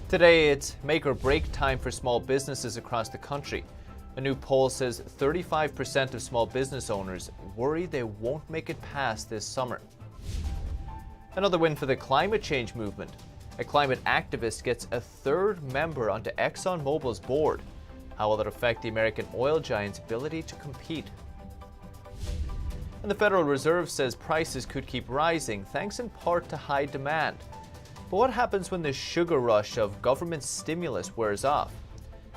Today, it's make or break time for small businesses across the country. A new poll says 35% of small business owners worry they won't make it past this summer. Another win for the climate change movement. A climate activist gets a third member onto Exxon Mobil's board. How will that affect the American oil giant's ability to compete? And the Federal Reserve says prices could keep rising, thanks in part to high demand. But what happens when the sugar rush of government stimulus wears off?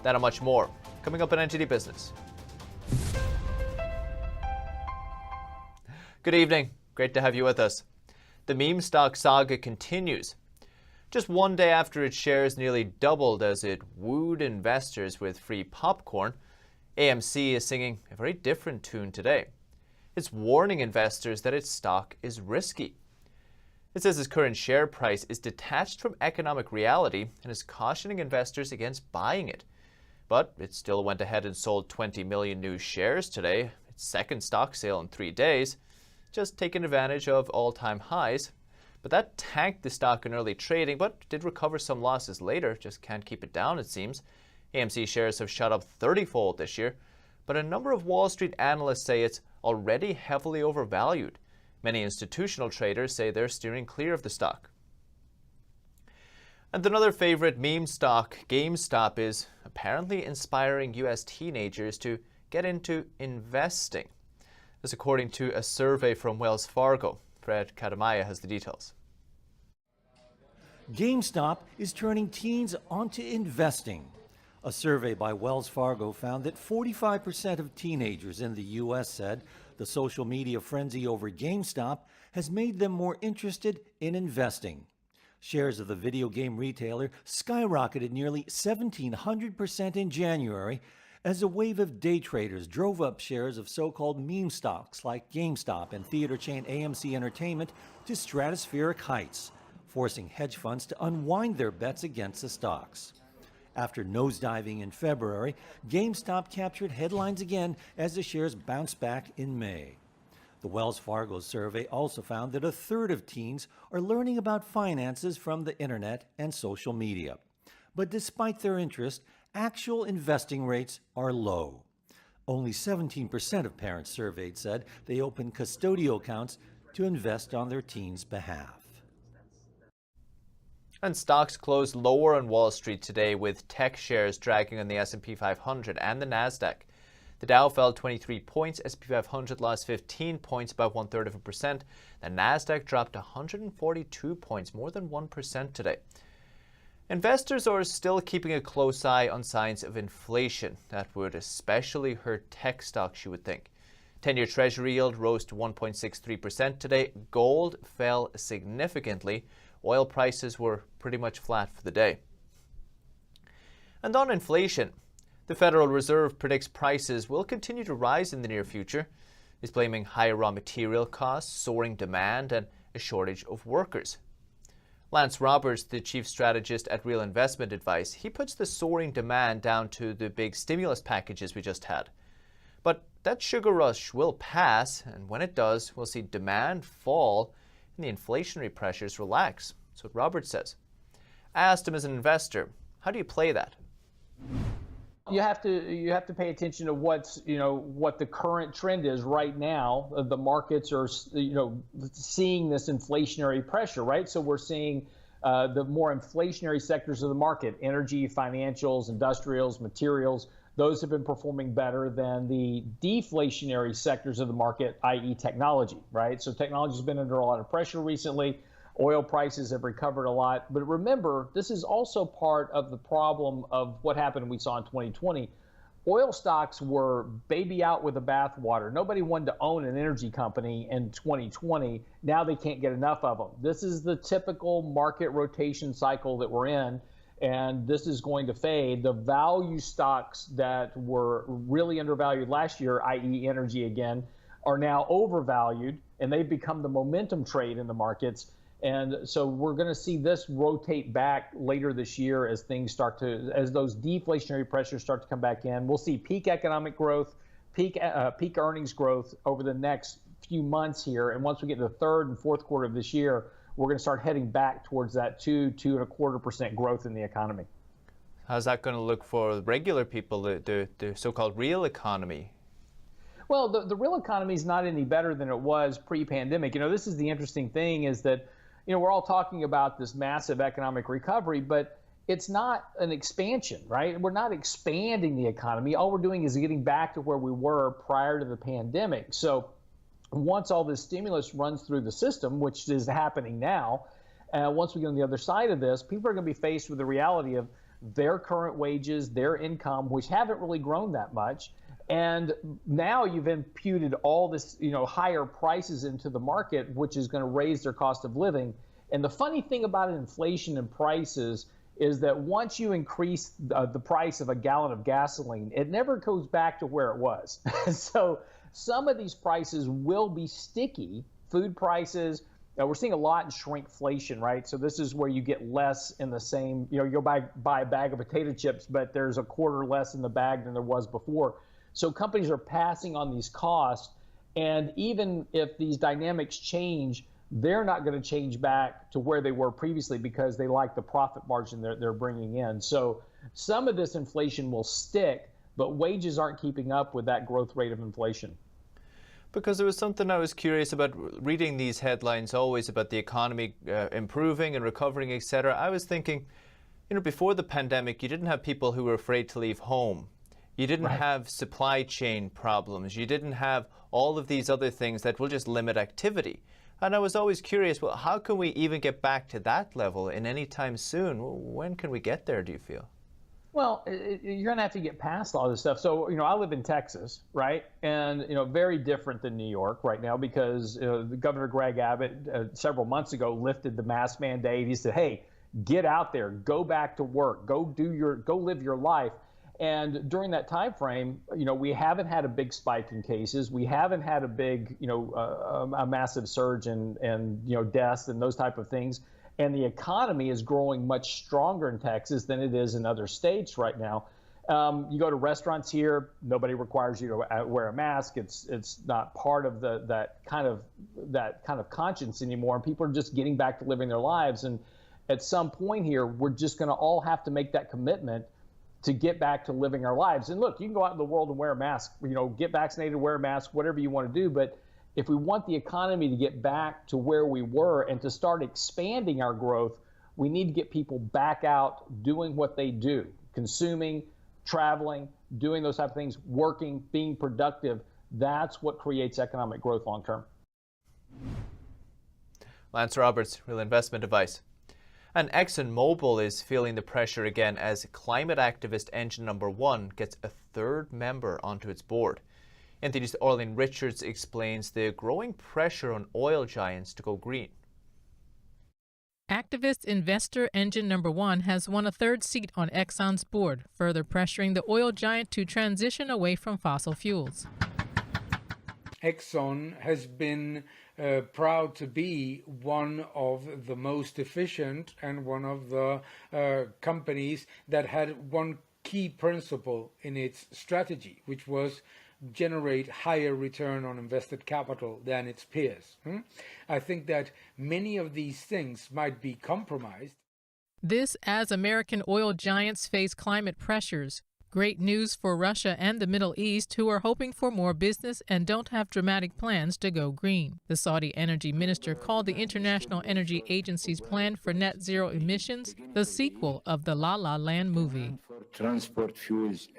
That and much more, coming up on NTD Business. Good evening. Great to have you with us. The meme stock saga continues. Just one day after its shares nearly doubled as it wooed investors with free popcorn, AMC is singing a very different tune today. It's warning investors that its stock is risky. It says its current share price is detached from economic reality and is cautioning investors against buying it. But it still went ahead and sold 20 million new shares today, its second stock sale in 3 days, just taking advantage of all-time highs. But that tanked the stock in early trading, but did recover some losses later, just can't keep it down it seems. AMC shares have shot up 30-fold this year, but a number of Wall Street analysts say it's already heavily overvalued. Many institutional traders say they're steering clear of the stock. And another favorite meme stock, GameStop, is apparently inspiring U.S. teenagers to get into investing. This according to a survey from Wells Fargo. Fred Kadamaya has the details. GameStop is turning teens onto investing. A survey by Wells Fargo found that 45% of teenagers in the U.S. said the social media frenzy over GameStop has made them more interested in investing. Shares of the video game retailer skyrocketed nearly 1,700% in January as a wave of day traders drove up shares of so-called meme stocks like GameStop and theater chain AMC Entertainment to stratospheric heights, forcing hedge funds to unwind their bets against the stocks. After nosediving in February, GameStop captured headlines again as the shares bounced back in May. The Wells Fargo survey also found that a third of teens are learning about finances from the internet and social media. But despite their interest, actual investing rates are low. Only 17% of parents surveyed said they opened custodial accounts to invest on their teens' behalf. And stocks closed lower on Wall Street today, with tech shares dragging on the S&P 500 and the Nasdaq. The Dow fell 23 points, S&P 500 lost 15 points, about 0.33%. The Nasdaq dropped 142 points, more than 1% today. Investors are still keeping a close eye on signs of inflation. That would especially hurt tech stocks, you would think. 10-year Treasury yield rose to 1.63% today. Gold fell significantly. Oil prices were pretty much flat for the day. And on inflation, the Federal Reserve predicts prices will continue to rise in the near future. It's blaming higher raw material costs, soaring demand, and a shortage of workers. Lance Roberts, the chief strategist at Real Investment Advice, he puts the soaring demand down to the big stimulus packages we just had. But that sugar rush will pass, and when it does, we'll see demand fall and the inflationary pressures relax. That's what Roberts says. I asked him as an investor, how do you play that? You have to pay attention to what the current trend is right now. The markets are seeing this inflationary pressure, right? So we're seeing the more inflationary sectors of the market: energy, financials, industrials, materials. Those have been performing better than the deflationary sectors of the market, i.e. technology, right? So technology has been under a lot of pressure recently. Oil prices have recovered a lot. But remember, this is also part of the problem of what happened we saw in 2020. Oil stocks were baby out with the bathwater. Nobody wanted to own an energy company in 2020. Now they can't get enough of them. This is the typical market rotation cycle that we're in, and this is going to fade. The value stocks that were really undervalued last year, i.e. energy again, are now overvalued, and they've become the momentum trade in the markets. And so we're going to see this rotate back later this year as things as those deflationary pressures start to come back in. We'll see peak economic growth, peak earnings growth over the next few months here. And once we get to the third and fourth quarter of this year, we're going to start heading back towards that 2.25% growth in the economy. How's that going to look for regular people, the so-called real economy? Well, the real economy is not any better than it was pre-pandemic. This is the interesting thing is that, we're all talking about this massive economic recovery, but it's not an expansion, right? We're not expanding the economy. All we're doing is getting back to where we were prior to the pandemic. So once all this stimulus runs through the system, which is happening now, once we get on the other side of this, people are going to be faced with the reality of their current wages, their income, which haven't really grown that much. And now you've imputed all this, higher prices into the market, which is going to raise their cost of living. And the funny thing about inflation and prices is that once you increase the price of a gallon of gasoline, it never goes back to where it was. So some of these prices will be sticky. Food prices, we're seeing a lot in shrinkflation, right? So this is where you get less in the same, you'll buy a bag of potato chips, but there's a quarter less in the bag than there was before. So companies are passing on these costs, and even if these dynamics change, they're not going to change back to where they were previously because they like the profit margin they're bringing in. So some of this inflation will stick, but wages aren't keeping up with that growth rate of inflation. Because there was something I was curious about reading these headlines always about the economy improving and recovering, etc. I was thinking, before the pandemic, you didn't have people who were afraid to leave home. You didn't have supply chain problems. You didn't have all of these other things that will just limit activity. And I was always curious, well, how can we even get back to that level in any time soon? When can we get there, do you feel? Well, you're going to have to get past all this stuff. So, I live in Texas, right? And, very different than New York right now because the Governor Greg Abbott several months ago lifted the mask mandate. He said, hey, get out there, go back to work, go live your life. And during that time frame, we haven't had a big spike in cases. We haven't had a big, a massive surge in deaths and those type of things. And the economy is growing much stronger in Texas than it is in other states right now. You go to restaurants here, nobody requires you to wear a mask. It's not part of that kind of conscience anymore. And people are just getting back to living their lives. And at some point here, we're just going to all have to make that commitment to get back to living our lives. And look, you can go out in the world and wear a mask, get vaccinated, wear a mask, whatever you want to do. But if we want the economy to get back to where we were and to start expanding our growth, we need to get people back out doing what they do, consuming, traveling, doing those type of things, working, being productive. That's what creates economic growth long term. Lance Roberts, Real Investment Advice. And ExxonMobil is feeling the pressure again as climate activist engine number one gets a third member onto its board. NTD's Orlene Richards explains the growing pressure on oil giants to go green. Activist investor engine number one has won a third seat on Exxon's board, further pressuring the oil giant to transition away from fossil fuels. Exxon has been proud to be one of the most efficient and one of the companies that had one key principle in its strategy, which was generate higher return on invested capital than its peers. I think that many of these things might be compromised. This as American oil giants face climate pressures. Great news for Russia and the Middle East, who are hoping for more business and don't have dramatic plans to go green. The Saudi energy minister called the International Energy Agency's plan for net zero emissions the sequel of the La La Land movie. Transport fuels.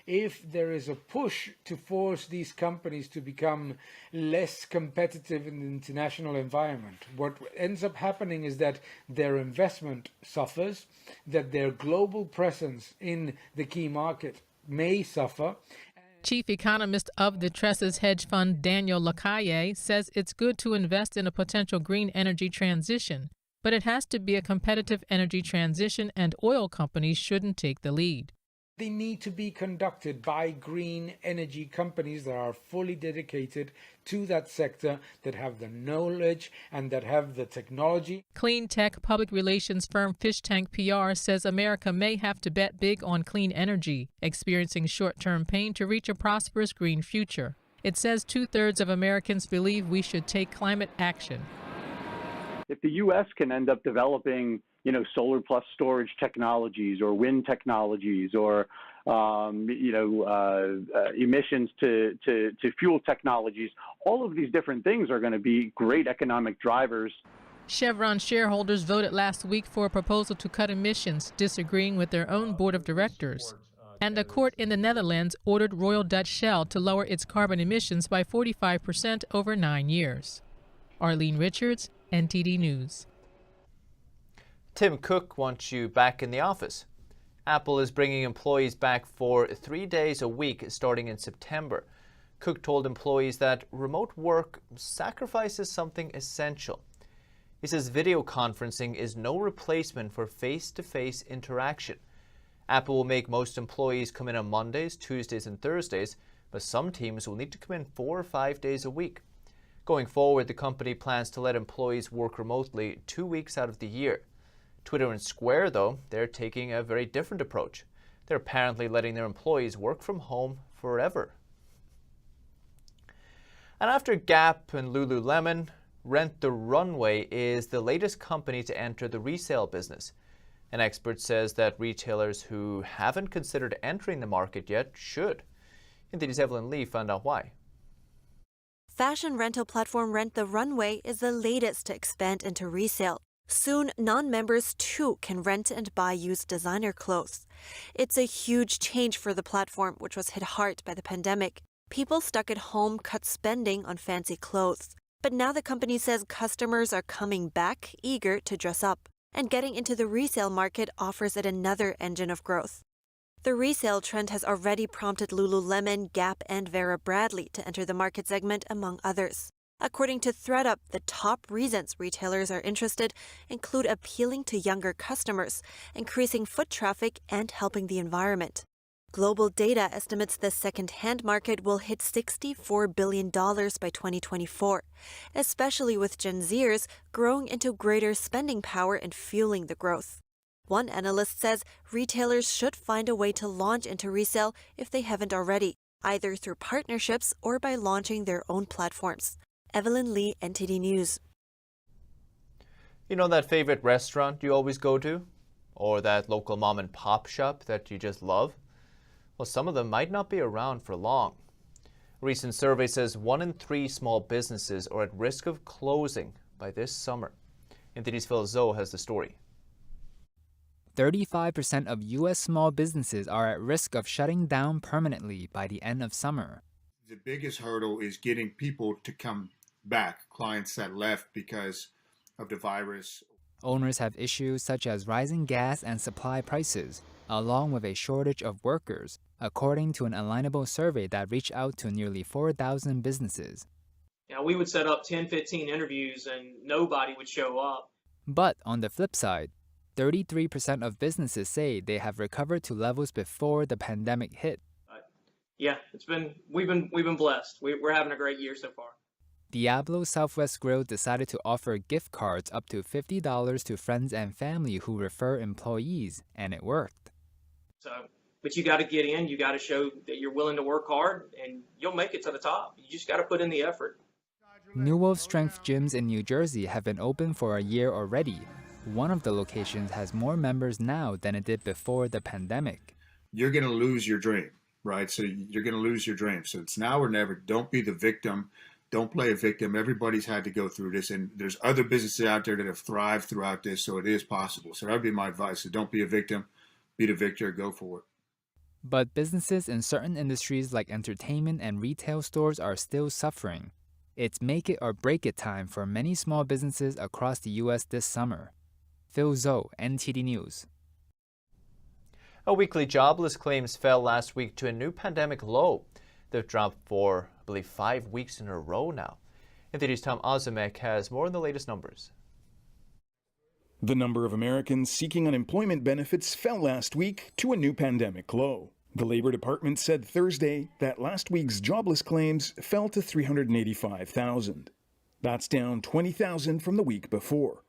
If there is a push to force these companies to become less competitive in the international environment, what ends up happening is that their investment suffers, that their global presence in the key market may suffer. Chief economist of the Teases hedge fund, Daniel Lacalle, says it's good to invest in a potential green energy transition, but it has to be a competitive energy transition and oil companies shouldn't take the lead. They need to be conducted by green energy companies that are fully dedicated to that sector, that have the knowledge and that have the technology. Clean tech public relations firm Fish Tank PR says America may have to bet big on clean energy, experiencing short-term pain to reach a prosperous green future. It says 2/3 of Americans believe we should take climate action. if the U.S. can end up developing, solar plus storage technologies or wind technologies or, emissions to fuel technologies, all of these different things are going to be great economic drivers. Chevron shareholders voted last week for a proposal to cut emissions, disagreeing with their own board of directors. And a court in the Netherlands ordered Royal Dutch Shell to lower its carbon emissions by 45% over 9 years. Arlene Richards, NTD News. Tim Cook wants you back in the office. Apple is bringing employees back for 3 days a week starting in September. Cook told employees that remote work sacrifices something essential. He says video conferencing is no replacement for face-to-face interaction. Apple will make most employees come in on Mondays, Tuesdays, and Thursdays, but some teams will need to come in 4 or 5 days a week. Going forward, the company plans to let employees work remotely 2 weeks out of the year. Twitter and Square, though, they're taking a very different approach. They're apparently letting their employees work from home forever. And after Gap and Lululemon, the Runway is the latest company to enter the resale business. An expert says that retailers who haven't considered entering the market yet should. NTD's Evelyn Lee found out why. Fashion rental platform The Runway is the latest to expand into resale. Soon, non-members too can rent and buy used designer clothes. It's a huge change for the platform, which was hit hard by the pandemic. People stuck at home cut spending on fancy clothes. But now the company says customers are coming back, eager to dress up. And getting into the resale market offers it another engine of growth. The resale trend has already prompted Lululemon, Gap, and Vera Bradley to enter the market segment, among others. According to ThreadUp, the top reasons retailers are interested include appealing to younger customers, increasing foot traffic, and helping the environment. Global data estimates the second-hand market will hit $64 billion by 2024, especially with Gen Zers growing into greater spending power and fueling the growth. One analyst says retailers should find a way to launch into resale if they haven't already, either through partnerships or by launching their own platforms. Evelyn Lee, NTD News. You know that favorite restaurant you always go to? Or that local mom and pop shop that you just love? Well, some of them might not be around for long. A recent survey says 1 in 3 small businesses are at risk of closing by this summer. NTD's Phil Zoe has the story. 35% of U.S. small businesses are at risk of shutting down permanently by the end of summer. The biggest hurdle is getting people to come back, clients that left because of the virus. Owners have issues such as rising gas and supply prices, along with a shortage of workers, according to an Alignable survey that reached out to nearly 4,000 businesses. We would set up 10, 15 interviews and nobody would show up. But on the flip side, 33% of businesses say they have recovered to levels before the pandemic hit. We've been blessed. We're having a great year so far. Diablo Southwest Grill decided to offer gift cards up to $50 to friends and family who refer employees, and it worked. But you got to get in, you got to show that you're willing to work hard, and you'll make it to the top. You just got to put in the effort. New Wolf Strength gyms in New Jersey have been open for a year already. One of the locations has more members now than it did before the pandemic. You're going to lose your dream, right? So you're going to lose your dream. So it's now or never. Don't be the victim. Don't play a victim. Everybody's had to go through this, and there's other businesses out there that have thrived throughout this, so it is possible. So that would be my advice. So don't be a victim. Be the victor. Go for it. But businesses in certain industries like entertainment and retail stores are still suffering. It's make it or break it time for many small businesses across the U.S. this summer. Phil Zoe, NTD News. A weekly jobless claims fell last week to a new pandemic low. They've dropped for, I believe, 5 weeks in a row now. NTD's Tom Ozimek has more on the latest numbers. The number of Americans seeking unemployment benefits fell last week to a new pandemic low. The Labor Department said Thursday that last week's jobless claims fell to 385,000. That's down 20,000 from the week before.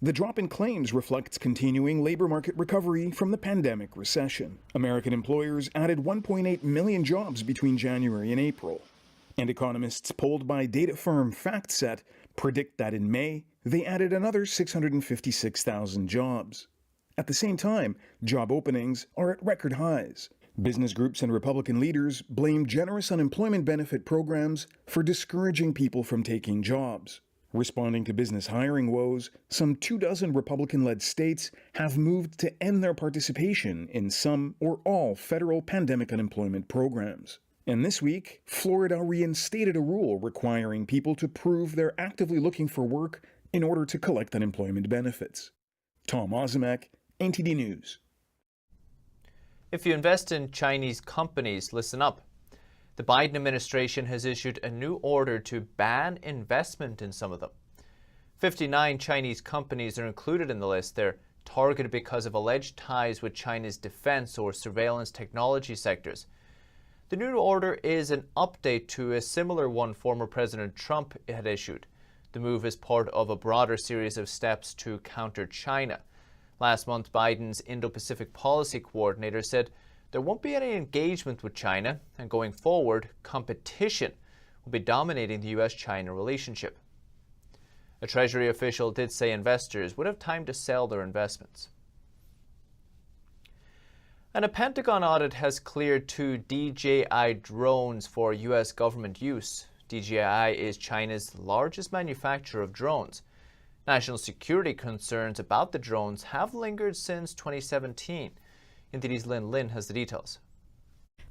The drop in claims reflects continuing labor market recovery from the pandemic recession. American employers added 1.8 million jobs between January and April. And economists polled by data firm FactSet predict that in May, they added another 656,000 jobs. At the same time, job openings are at record highs. Business groups and Republican leaders blame generous unemployment benefit programs for discouraging people from taking jobs. Responding to business hiring woes, some 24 Republican-led states have moved to end their participation in some or all federal pandemic unemployment programs. And this week, Florida reinstated a rule requiring people to prove they're actively looking for work in order to collect unemployment benefits. Tom Ozimek, NTD News. If you invest in Chinese companies, listen up. The Biden administration has issued a new order to ban investment in some of them. 59 Chinese companies are included in the list. They're targeted because of alleged ties with China's defense or surveillance technology sectors. The new order is an update to a similar one former President Trump had issued. The move is part of a broader series of steps to counter China. Last month, Biden's Indo-Pacific Policy Coordinator said there won't be any engagement with China, and going forward, competition will be dominating the U.S.-China relationship. A Treasury official did say investors would have time to sell their investments. And a Pentagon audit has cleared 2 DJI drones for U.S. government use. DJI is China's largest manufacturer of drones. National security concerns about the drones have lingered since 2017. NTD's Lin Lin has the details.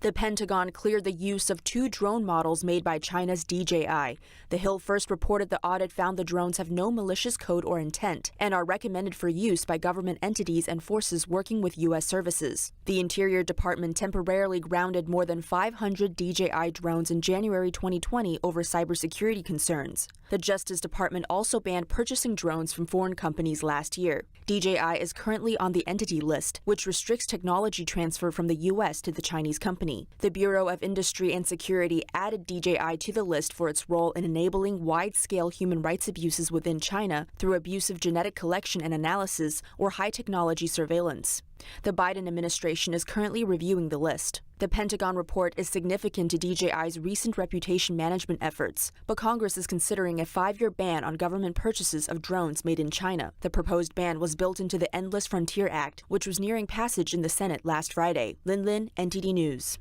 The Pentagon cleared the use of 2 drone models made by China's DJI. The Hill first reported the audit found the drones have no malicious code or intent and are recommended for use by government entities and forces working with U.S. services. The Interior Department temporarily grounded more than 500 DJI drones in January 2020 over cybersecurity concerns. The Justice Department also banned purchasing drones from foreign companies last year. DJI is currently on the Entity List, which restricts technology transfer from the U.S. to the Chinese company. The Bureau of Industry and Security added DJI to the list for its role in enabling wide-scale human rights abuses within China through abusive genetic collection and analysis or high-technology surveillance. The Biden administration is currently reviewing the list. The Pentagon report is significant to DJI's recent reputation management efforts, but Congress is considering a 5-year ban on government purchases of drones made in China. The proposed ban was built into the Endless Frontier Act, which was nearing passage in the Senate last Friday. Lin Lin, NTD News.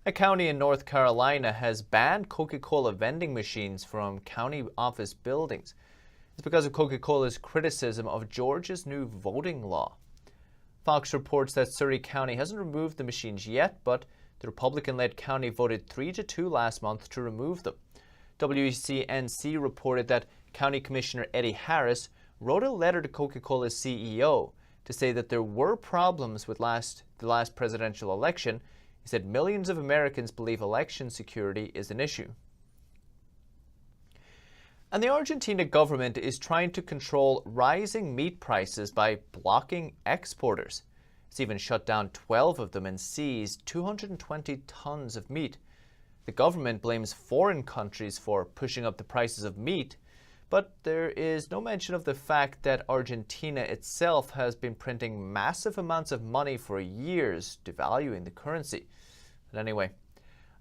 A county in North Carolina has banned Coca-Cola vending machines from county office buildings. It's because of Coca-Cola's criticism of Georgia's new voting law. Fox reports that Surrey County hasn't removed the machines yet, but the Republican-led county voted 3-2 last month to remove them. WCNC reported that County Commissioner Eddie Harris wrote a letter to Coca-Cola's CEO to say that there were problems with the last presidential election. He said millions of Americans believe election security is an issue. And the Argentina government is trying to control rising meat prices by blocking exporters. It's even shut down 12 of them and seized 220 tons of meat. The government blames foreign countries for pushing up the prices of meat, but there is no mention of the fact that Argentina itself has been printing massive amounts of money for years, devaluing the currency. But anyway,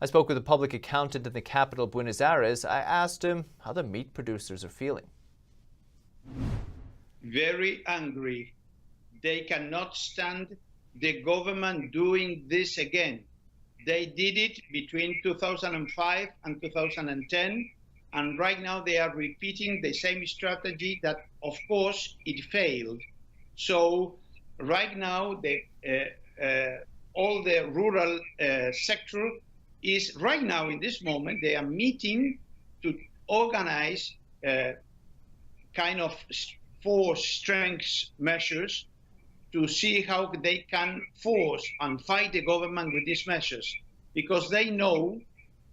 I spoke with a public accountant in the capital, Buenos Aires. I asked him how the meat producers are feeling. Very angry. They cannot stand the government doing this again. They did it between 2005 and 2010, and right now they are repeating the same strategy that, of course, it failed. So right now, all the rural sector is right now in this moment, they are meeting to organize kind of 4 strength measures to see how they can force and fight the government with these measures, because they know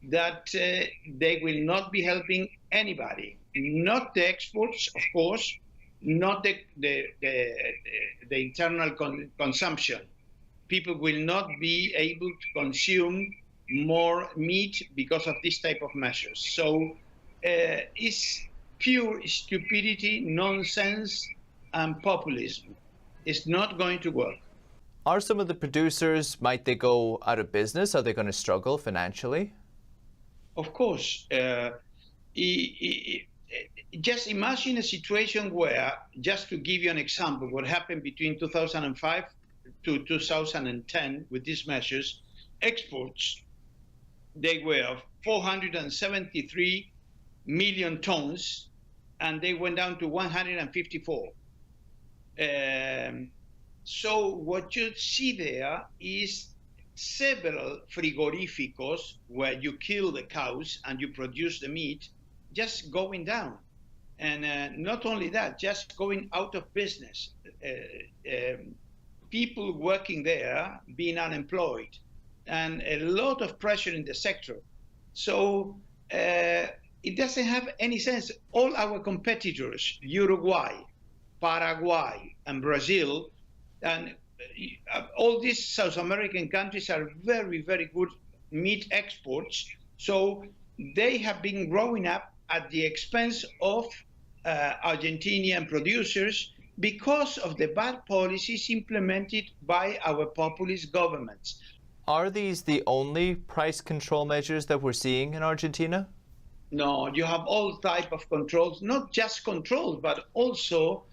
that they will not be helping anybody, not the exports, of course, not the internal consumption. People will not be able to consume more meat because of this type of measures. So it's pure stupidity, nonsense, and populism. It's not going to work. Are some of the producers, might they go out of business? Are they going to struggle financially? Of course. just imagine a situation where, just to give you an example, what happened between 2005 to 2010 with these measures, exports, they were 473 million tons, and they went down to 154. So what you see there is several frigoríficos where you kill the cows and you produce the meat just going down. And not only that, just going out of business. People working there being unemployed, and a lot of pressure in the sector. So it doesn't have any sense. All our competitors, Uruguay, Paraguay, and Brazil, and all these South American countries are very, very good meat exports. So they have been growing up at the expense of Argentinian producers because of the bad policies implemented by our populist governments. Are these the only price control measures that we're seeing in Argentina? No, you have all type of controls, not just controls, but also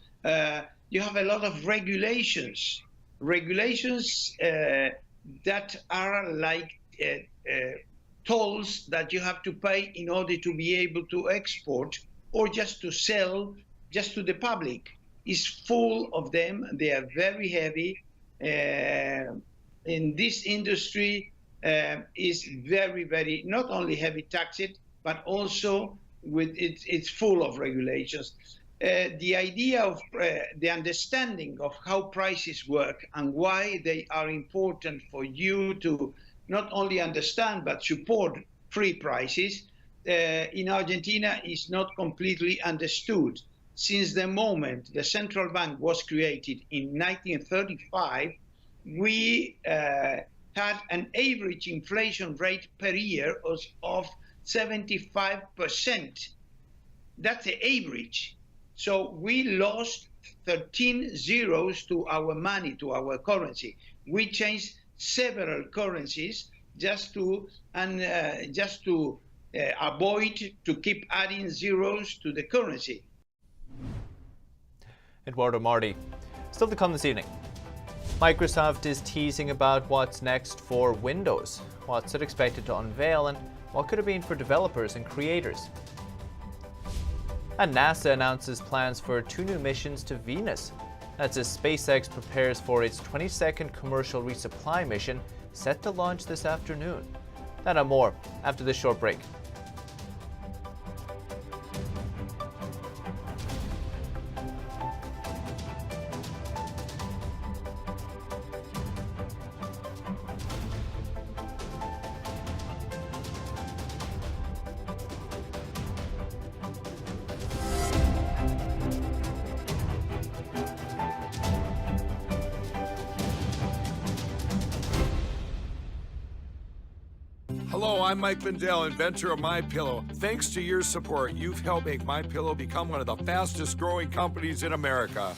you have a lot of regulations. Regulations that are like tolls that you have to pay in order to be able to export or just to sell just to the public. It's full of them. They are very heavy. In this industry is very, very, not only heavy taxed, but also with it's full of regulations. The idea of the understanding of how prices work and why they are important for you to not only understand but support free prices in Argentina is not completely understood. Since the moment the central bank was created in 1935, we had an average inflation rate per year of 75%. That's the average. So we lost 13 zeros to our money, to our currency. We changed several currencies just to avoid to keep adding zeros to the currency. Eduardo Marti. Still to come this evening. Microsoft is teasing about what's next for Windows. What's it expected to unveil, and what could it mean for developers and creators? And NASA announces plans for 2 new missions to Venus. That's as SpaceX prepares for its 22nd commercial resupply mission, set to launch this afternoon. That and more after this short break. Hello, I'm Mike Lindell, inventor of MyPillow. Thanks to your support, you've helped make MyPillow become one of the fastest growing companies in America.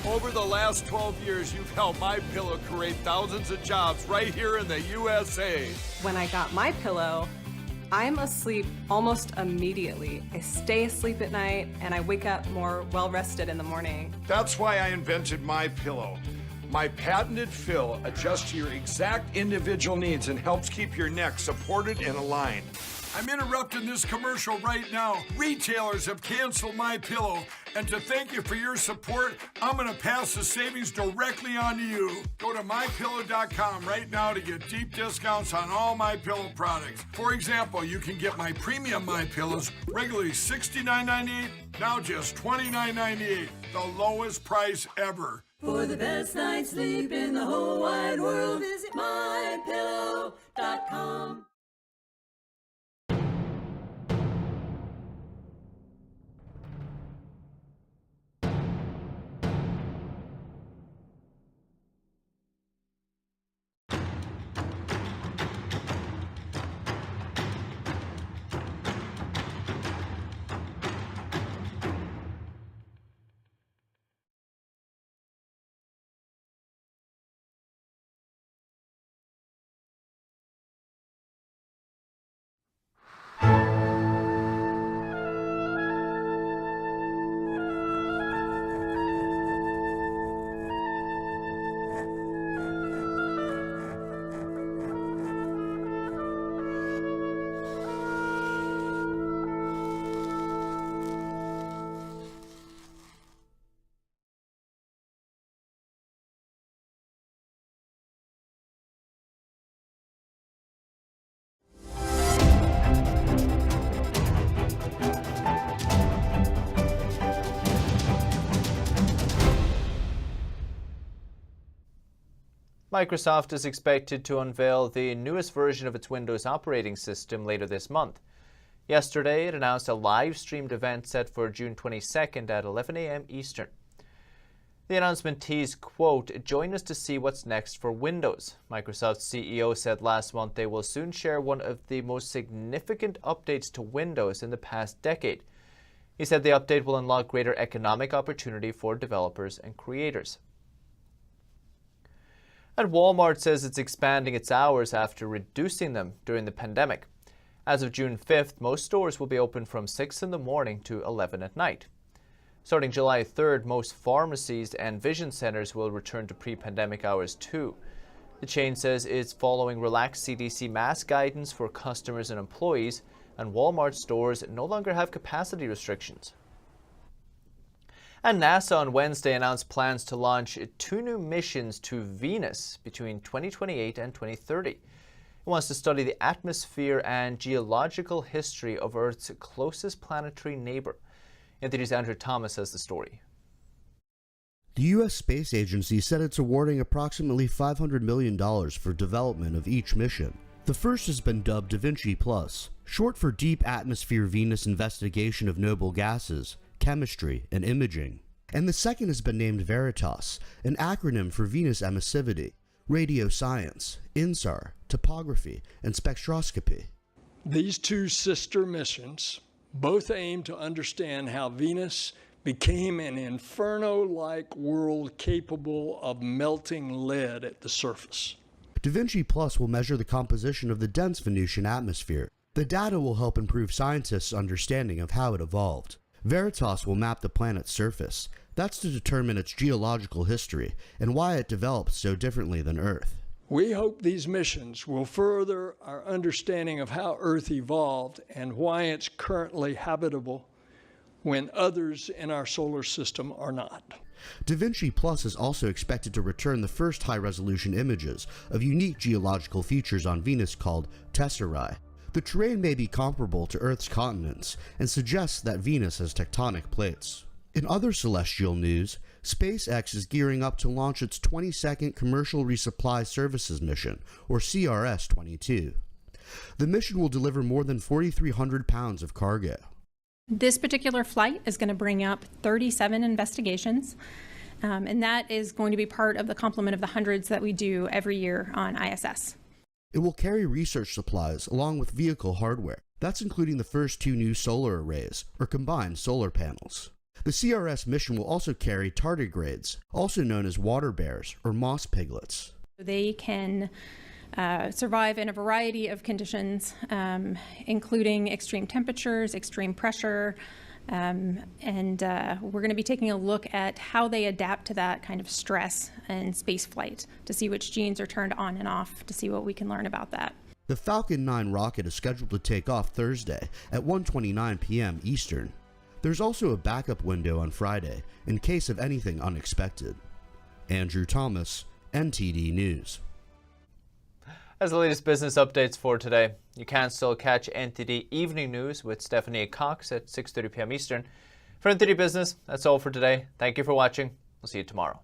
Over the last 12 years, you've helped MyPillow create thousands of jobs right here in the USA. When I got MyPillow, I'm asleep almost immediately. I stay asleep at night and I wake up more well-rested in the morning. That's why I invented MyPillow. My patented fill adjusts to your exact individual needs and helps keep your neck supported and aligned. I'm interrupting this commercial right now. Retailers have canceled MyPillow, and to thank you for your support, I'm going to pass the savings directly on to you. Go to MyPillow.com right now to get deep discounts on all MyPillow products. For example, you can get my premium MyPillows regularly $69.98, now just $29.98, the lowest price ever. For the best night's sleep in the whole wide world, visit MyPillow.com. Microsoft is expected to unveil the newest version of its Windows operating system later this month. Yesterday, it announced a live-streamed event set for June 22nd at 11 a.m. Eastern. The announcement teased, quote, "Join us to see what's next for Windows." Microsoft's CEO said last month they will soon share one of the most significant updates to Windows in the past decade. He said the update will unlock greater economic opportunity for developers and creators. And Walmart says it's expanding its hours after reducing them during the pandemic. As of June 5th, most stores will be open from 6 in the morning to 11 at night. Starting July 3rd, most pharmacies and vision centers will return to pre-pandemic hours too. The chain says it's following relaxed CDC mask guidance for customers and employees, and Walmart stores no longer have capacity restrictions. And NASA on Wednesday announced plans to launch 2 new missions to Venus between 2028 and 2030. It wants to study the atmosphere and geological history of Earth's closest planetary neighbor. NTD's Andrew Thomas has the story. The U.S. Space Agency said it's awarding approximately $500 million for development of each mission. The first has been dubbed Da Vinci Plus, short for Deep Atmosphere Venus Investigation of Noble Gases, Chemistry, and Imaging. And the second has been named Veritas, an acronym for Venus Emissivity, Radio Science, INSAR, Topography, and Spectroscopy. These 2 sister missions both aim to understand how Venus became an inferno-like world capable of melting lead at the surface. Da Vinci Plus will measure the composition of the dense Venusian atmosphere. The data will help improve scientists' understanding of how it evolved. Veritas will map the planet's surface. That's to determine its geological history and why it developed so differently than Earth. We hope these missions will further our understanding of how Earth evolved and why it's currently habitable when others in our solar system are not. Da Vinci Plus is also expected to return the first high-resolution images of unique geological features on Venus called tesserae. The terrain may be comparable to Earth's continents and suggests that Venus has tectonic plates. In other celestial news, SpaceX is gearing up to launch its 22nd Commercial Resupply Services mission, or CRS-22. The mission will deliver more than 4,300 pounds of cargo. This particular flight is going to bring up 37 investigations, and that is going to be part of the complement of the hundreds that we do every year on ISS. It will carry research supplies along with vehicle hardware. That's including the first 2 new solar arrays, or combined solar panels. The CRS mission will also carry tardigrades, also known as water bears or moss piglets. They can survive in a variety of conditions, including extreme temperatures, extreme pressure, and we're going to be taking a look at how they adapt to that kind of stress in space flight to see which genes are turned on and off, to see what we can learn about that. The Falcon 9 rocket is scheduled to take off Thursday at 1:29 p.m. Eastern. There's also a backup window on Friday in case of anything unexpected. Andrew Thomas, NTD News. As the latest business updates for today, you can still catch NTD Evening News with Stephanie Cox at 6:30 p.m. Eastern. For NTD Business, that's all for today. Thank you for watching. We'll see you tomorrow.